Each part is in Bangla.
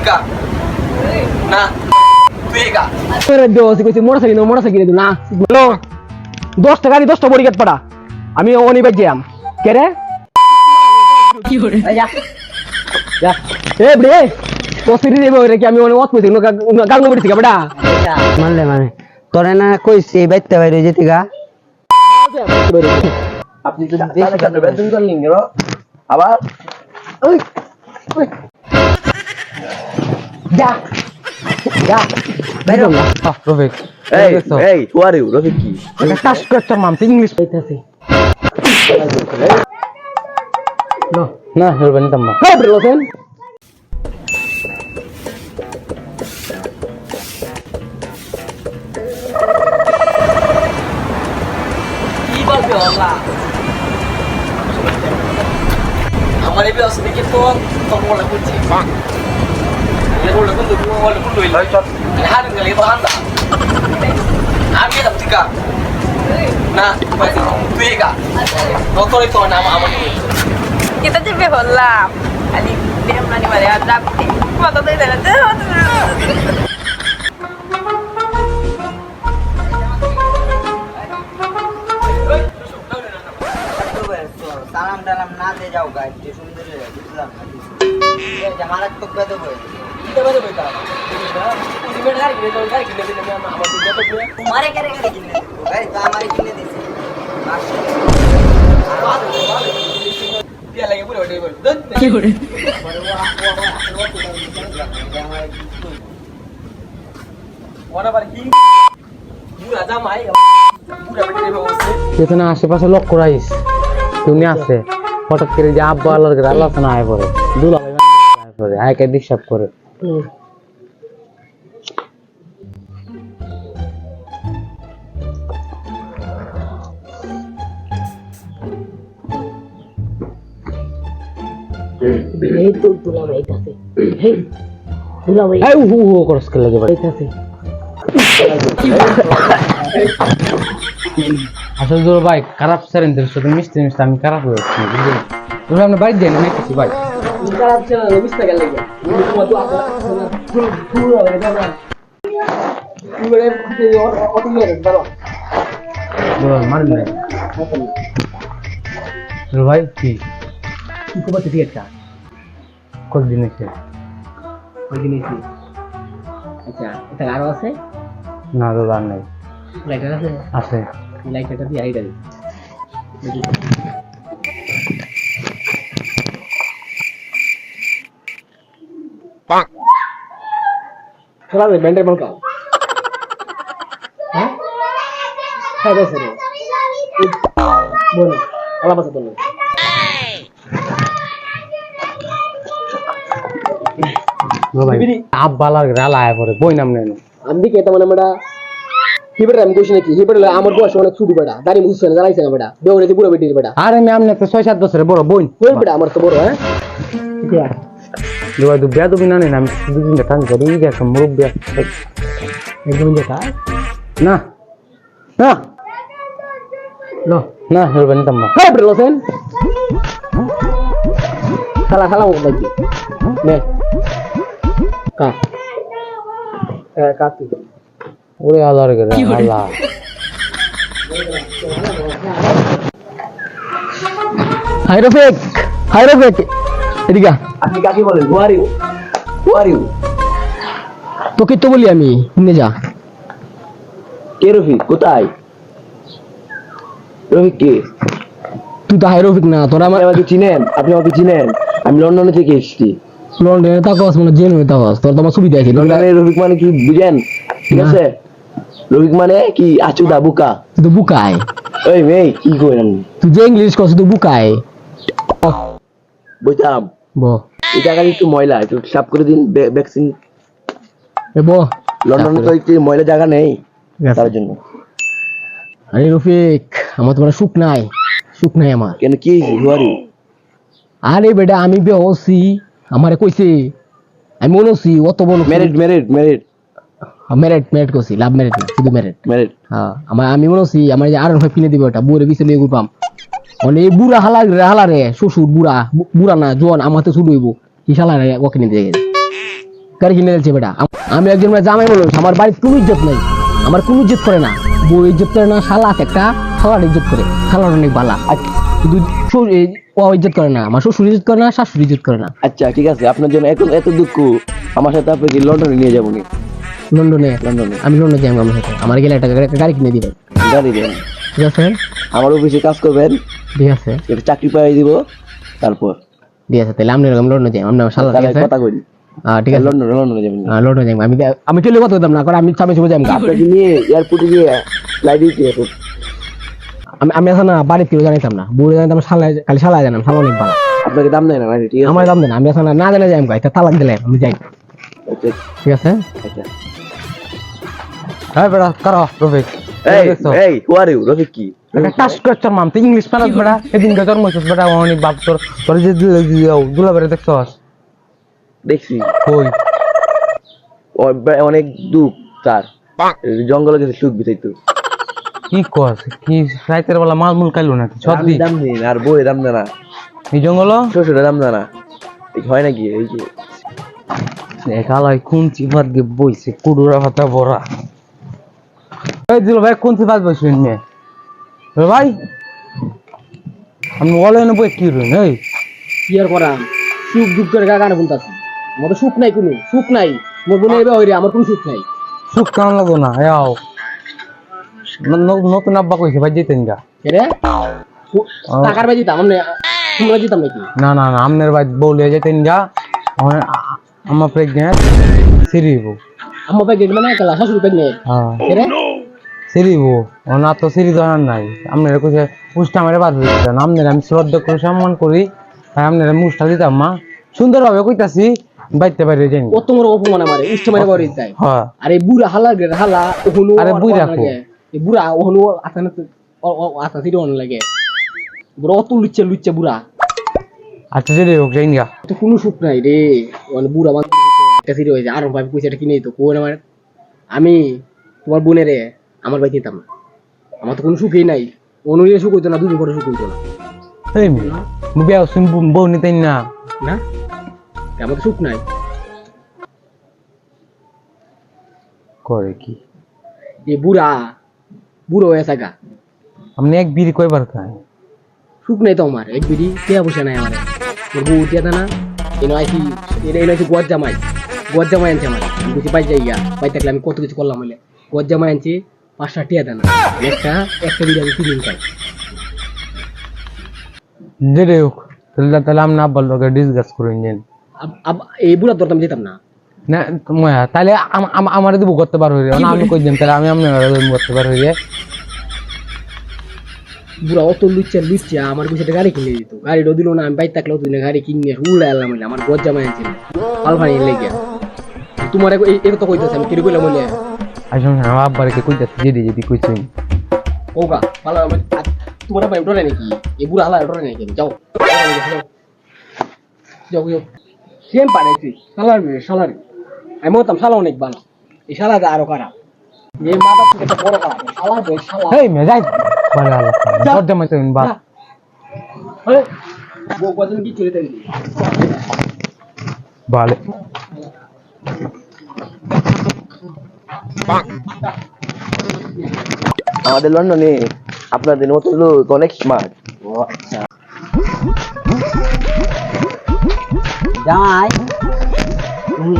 টিকা না তুই একা তোরে দেওয়া কইছি মোটরসাইকেল না হ্যালো 10 টাকা 10টা বড়ি গেট পড়া আমি অনিবাই যাম কে রে কি হরে যা যা এ bre কসিরি দেব রে কি আমি অনেক অত কইছি গাল নবড়ি থেকে বড়া মানে তোরে না কইছি বাইতে বাইরে যেতে গা আপনি তো দেশে কাছে বেতন করলেন গো আবার ওই যা যা বাইরে না রফিক এই who are you রফিক কি এটা টাস করতে মাম ইংলিশ কইতাছি না হেলবেন তাম্মা হ্যাঁ bre লোকেন কি বলবে আল্লাহ আমার এই অবস্থা দেখে তো তোমরা বলছি এগুলো কিন্তু বলে কোন লই লয় চট হারিং গেলে বাহান দা আমি এটা টিকা না তুই একা তোরে তো নাম আমাকে Kita juga holam. Tadi dia mani mari adap. Mata tu dah ada. সালাম ডালাম না দে যাও গাই স্টেশন দিলে বুঝলাম না এই জামানত তো বেদে বই এটা বেদে বই তা তুমি মেড গাড়ি কিনে দাও গাড়ি কিনে দিলে আমি আমার তো যত পুরো তোমারে করে করে কিনে গাই তো আমারে কিনে দিছি দিয়া লাগে পুরো ওটাই বল কি করে ওরা বার কি পুরা জামাই পুরা বেটে বসে এখানে আশেপাশে লক করাইস তুমি আছে হঠাৎ করে যে আব্বা আল্লাহর কাছে আল্লাহ না আয় পড়ে দুলা ভাই আয় পড়ে আয়কে ডিস্টার্ব করে এই তো দুলা ভাই কাছে হেই দুলা ভাই এই উ করস কে লাগে ভাই কাছে আসলে জোর ভাই খারাপ সেরেন্দের সাথে মিশতে মিশতে আমি খারাপ হয়ে যাচ্ছি বুঝলেন তুমি আপনার বাড়ি দেন না কিছু ভাই খারাপ ছিল না বিস্তা গেল লাগে তোমার তো আপনা পুরো হবে দাদা তুমি বলে অত মেরে দাও মারেন না জোর ভাই কি কি খবর ঠিক আছে কতদিন হয়েছে ওই জিনিসই আচ্ছা এটা আরো আছে না তো আর নাই লাইটার আছে আছে লাইটারটা দিয়ে আইডা চলা রে ব্যান্ডের বল কাও হ্যাঁ হ্যাঁ বসে রে বল আলা বাসা বল ভাই আব্বা আল্লাহর কাছে আল্লাহ আয় পড়ে বই নাম নেন আমি কে মানে মেডা হিবড় আমি কইছি নাকি হিবড় আমার বয়স অনেক ছোট বেটা দাড়ি মুছছে না জানাইছে না বেটা বেউরে পুরো বেটির বেটা আরে আমি আমনে তো 6-7 বছরের বড় বোন কই বেটা আমার তো বড় হ্যাঁ দুয়া দুবিয়া দুবি না আমি দুদিন কাজ করি দেখো মুরব্বি একদম দেখা না না লো না হেলবেন তাম্মা হ্যাঁ বেটা লোসেন খালা খালা ও লাগি নে কা কাটি ওরে আল্লাহর কাছে আল্লাহ হাই রফিক এদিকে আপনি কাকে বলেন who are you তোকে তো বলি আমি নিয়ে যা কে রফিক কোথায় রফিক কে তুই তো হাই রফিক না তোরা আমার আমাকে চিনেন আপনি আমাকে চিনেন আমি লন্ডন থেকে এসেছি লন্ডনে তাকস মানে জেল হয়ে তাকস তোর তো আমার সুবিধা আছে লন্ডনে রফিক মানে কি বুঝেন ঠিক আছে রফিক মানে কি আচুদা বুকা তুই তো বুকায় এই মেয়ে কি করেন তুই যে ইংলিশ কস তুই বুকায় বুঝতাম ব এই জায়গা একটু ময়লা একটু সাফ করে দিন ভ্যাকসিন এ ব লন্ডনে তো একটু ময়লা জায়গা নেই তার জন্য আরে রফিক আমার তোমার সুখ নাই আমার কেন কি হুয়ারি আরে বেটা আমি বেহসি আমারে কইছে আমি মনসি অত বড় মেরিট কইছি লাভ মেরিট না শুধু মেরিট মেরিট হ্যাঁ আমি মনসি আমার যে আরন কিনে দিব এটা বুড়ে বিছে লিয়ে গুপাম মানে এই বুড়া হালা রে শ্বশুর বুড়া না জোয়ান আমাতে শুরু হইব কি শালা রে ও কিনে দিয়ে গাড়ি কিনে দিয়েছে বেটা। আমি একজন জামাই বলুন, আমার বাড়ির কোনো ইজ্জত নাই, আমার কোনো ইজ্জত করে না, বউ ইজ্জত করে না, শালা আছে একটা, শালার ইজ্জত করে, শালার অনেক বালা। কিন্তু ও ইজ্জত করে না, আমার শ্বশুর ইজ্জত করে না, শাশুড়ি ইজ্জত করে না। আচ্ছা ঠিক আছে, আপনার জন্য এত এত দুঃখ, আমার সাথে আপনাকে লন্ডনে নিয়ে যাবো নি। লন্ডনে? লন্ডনে আমি লন্ডনে যাই আমার সাথে, আমার গেলে একটা গাড়ি কিনে দিবেন। গাড়ি দেন, ঠিক আছে? আমার অফিসে কাজ করবেন, ঠিক আছে, একটা চাকরি পাই দিব, তারপর ঠিক আছে। তাহলে আমি লন্ডনে যাই, আমরা শালা, ঠিক আছে? কথা কই। ঠিক আছে, লন্ডনে যাবেন। লন্ডনে যাই। আমি টেলে কথা বলতাম না, কারণ আমি সামনে চলে যাই। আপনাকে নিয়ে এয়ারপোর্টে গিয়ে ফ্লাইট দিতে আমি এখন না বাড়ির কেউ জানাইতাম না, বুড়ে জানাতাম, শালা খালি শালা জানাম, শালা অনেক ভালো। আপনাকে দাম দেয় না গাড়ি, ঠিক আছে? আমার দাম দেন, আমি এখন না জানা যাই, আমি তালাক দিলে আমি যাই। আচ্ছা ঠিক আছে? আচ্ছা। হ্যাঁ বেটা কারো রফিক এই হু আর ইউ? রফিক কি? একটা টাস করছর মাম তুই ইংলিশ পারস বেটা, এদিন কে জন্ম হইছিস বেটা, অনেক বাপ তোর তোর যে দুলাবারে দেখছস? দেখছি কই অনেক দুঃখ তার, জঙ্গলে গেছে সুখ বিতাইতো। কি কস, কি রাইতের বেলা মাল মুল খাইলো নাকি সর্দি? দাম নেই আর বই দাম দেয় না, এই জঙ্গল শ্বশুরের দাম দেয় না, হয় নাকি? এই যে একালাই কোন চিপাত গে বইছে কুড়ুরা পাতা বড়া। এই দিল ভাই কোন চিপাত বইছেন মে ভাই? আমি বলে না বই কি রইন? এই কি আর করাম, সুখ দুঃখ করে গানে বলতাছি, আমার তো সুখ নাই, কোনো সুখ নাই। মোর বোনের এবার হইরে আমার কোনো সুখ নাই। সুখ কেমন লাগো না? আও নতুন আব্বা কইছে ভাই যেতেন গা। রে টাকার বাজি দিতাম, আমরা তোমরা দিতাম নাকি? না না না, আমনের ভাই বলে যেতেন গা, আমার প্রেগনেন্ট সিরিবো। আমার ভাই গেল মানে একলা শাশুড়ি প্রেগনেন্ট। হ্যাঁ রে সিরিবো, ও না তো সিরি দরকার নাই। আপনারা কইছে পুষ্টা আমারে বাদ দিতে না, আপনারা আমি শ্রদ্ধা করে সম্মান করি, তাই আপনারা মুষ্টা দিতাম মা। সুন্দরভাবে কইতাছি, বাইতে বাইরে যাই। কত বড় অপমান আমারে উষ্ঠ মারে বাড়ি যায়। হ্যাঁ আরে বুড়া হালা গে হালা ওহনো, আরে বুইড়া কো। এই বুড়া ওহনো আতানা আতা সিরি অন লাগে, বুড়া অত লুচ্চা লুচ্চা বুড়া। আচ্ছা যদি হোক যাই গা। তো কোনো সুখ নাই রে, মানে বুড়া বান একটা সিরি হয়েছে, আর ভাই কইছে এটা কিনে দিত কোন আমার। আমি তোমার বোনের আমার ভাই দিতাম না, আমার তো কোনো সুখই নাই। অনুরিয়ে সুখ হইতো না, দুদিন পরে সুখ হইতো না। এই মুবিয়া শুন বউ নিতেন না না আমার তো সুখ নাই। করে কি এই বুড়া বুড়ো হয়ে থাকা, আপনি এক বিড়ি কয়বার খান? সুখ নাই তো আমার, এক বিড়ি টিয়া পয়সা নাই আমার। তোর বউ টিয়া না এনে আইসি, এনে আইসি গোয়ার জামাই, গোয়ার জামাই আনছে আমার। আমি বলছি বাই যাই গা, বাই থাকলে আমি কত কিছু করলাম হলে। গোয়ার জামাই আনছি 5টা টিয়া দানা, একটা বিড়ি আমি 3 দিন খাই। যেটাই হোক, তাহলে আপনি আব্বার লোকে ডিসকাস করে নেন। এই বুড়ার দর আমি যেতাম না। না ময়া তাহলে আমার দিব করতে পার হইরে না, আমি কই দিন তাহলে আমি আপনার করতে পার হইরে। বুড়া অত লুচ্চা লুচ্চা আমার কিছু একটা গাড়ি কিনে দিত, গাড়িটা দিল না। আমি বাইক থাকলে অত গাড়ি কিনে উড়ে এলাম, আমার গোয়ার জামাই আনছিল পাল ফানি লেগে। তোমার এটা তো কইতেছে, আমি কিনে কইলাম বলে আসুন আমার আব্বারকে কইতাছি যেদি কইছেন ওগা ভালো। তোমার ভাই ডরে নাকি? এই বুড়া হালা ডরে নাকি? যাও যাও যাও, সেম পারেছি সালার সালার। আমি বলতাম শালা অনেক ভালো, এই শালাটা আরো খারাপ। এই মাথা থেকে একটা বড় খারাপ শালা বই শালা। এই মে যাই ভালো আল্লাহ তোর জামাই তো বা আরে বউ কতদিন কি চলে তাই ভালো। আমাদের লন্ডনে আপনাদের মতো লোক অনেক স্মার্ট। জামাই তুমি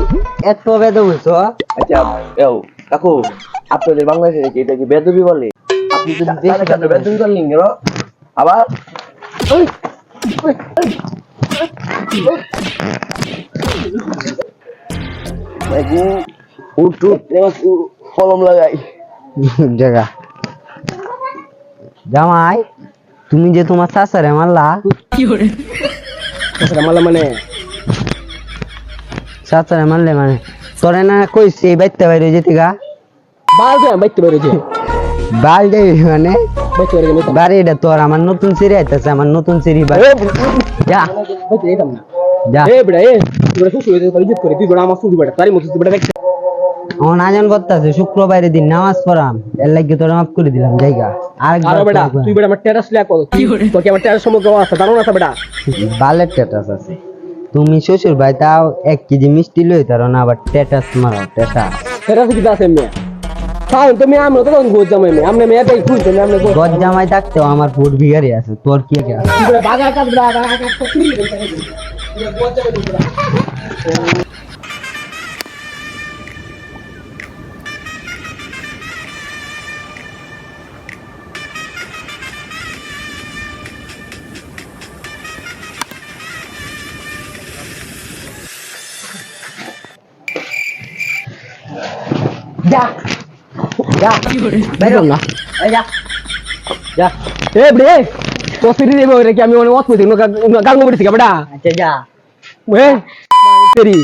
এত বেদ বলছো? আচ্ছা এও কাকু, আপনাদের বাংলাদেশে কি এটা কি বেদবি বলে? আপনি তো দেশে কেন বেদবি করলেন কেন আবার? উঠু কলম লাগাই জায়গা জামাই, তুমি যে তোমার চাচারে মারলা, মালা মানে চাচারে মারলে মানে তোরে না কইছি এই বাইতে বাইরে যেতে গা? বাল দে বাইতে বেরোছে, বাল যাই মানে বাইতে বেরোছে বাড়ি। এটা তোর আমার নতুন সিঁড়ি আইতেছে, আমার নতুন সিঁড়ি যা বাইতে যেতাম না। যা। এ বেটা এ তুই সুসু হইতে পারি জিত করে, তুই বেটা আমার সুসু বেটা তারি মতো বেটা দেখ। আমার আজান করতেছে, শুক্রবারের দিন নামাজ পড়াম, এর লাগে তোরা মাফ করে দিলাম জায়গা। আরে বেটা তুই বেটা আমার টেরাস লে কত, তোর কি আমার টেরাস সমগ্র আছে জানো না বেটা? বালের টেটাস আছে তুমি শ্বশুর ভাই তাও 1 কেজি মিষ্টি লই তারো না আবার টেটাস মারো টেটা সেটা কি আছে মেয়ে তাই তুমি আমরা তো গোজ জামাই মেয়ে আমরা মেয়ে তাই খুঁজতে আমরা গজ জামাই থাকতেও আমার 4 বিঘারি আছে তোর কি আছে বাগা কাজ বাগা কাজ যা যা বেরো না যা যা এ bre তো সিরি দেবো রে কি আমি অনেক অত কইছি গাঙ্গ করেছি কেবড়া আচ্ছা যা এ তেরি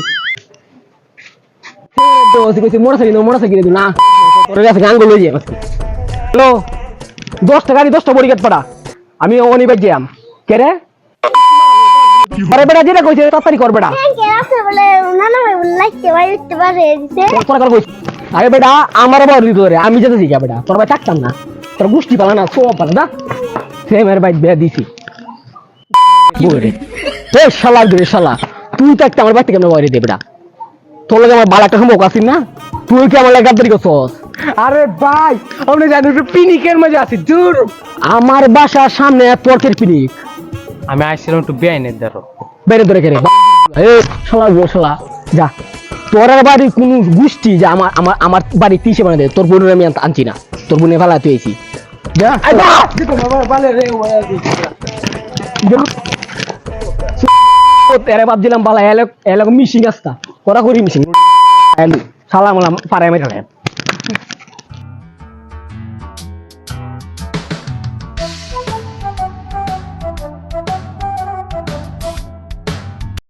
তো কইছি মোটরসাইকেল না তোর কাছে গাঙ্গ লই যাই হ্যালো 10 টাকা 10টা বড়ি কেট পড়া আমি অনি বাজ যাম কে রে আরে বেটা যেটা কইছে তাড়াতাড়ি কর বেটা তোর কর কইছি আরে বেটা আমার বাড়ি ধরে আমি যেতে শিখা বেটা তোর ভাই থাকতাম না তোর গুষ্টি পালা না সব পালা দা সে মেরে ভাই বিয়া দিছি বলে এ শালা দে শালা তুই তো একটা আমার বাড়ি থেকে আমরা বাইরে দে বেটা তোর লাগে আমার বালা একটা সম্পর্ক আছিস না তুই কি আমার লাগে গাদ্দারি করছস আরে ভাই আপনি জানেন একটু পিনিকের মধ্যে আছি দূর আমার বাসার সামনে পরকের পিনিক আমি আইছিলাম একটু বেআইনের দ্বারা বেরে ধরে কেন এ শালা গো শালা যা তোর বাড়ি কোন গুষ্টি যে আমার আমার আমার বাড়ি তিসে বানাই দে তোর বোনের আমি আনছি না তোর বোনে ভালো তুইছি যা তেরে ভাবছিলাম বালা এলাকা মিশিং আসতা করা করি মিশিং শালা মালা পাড়ায় মেরে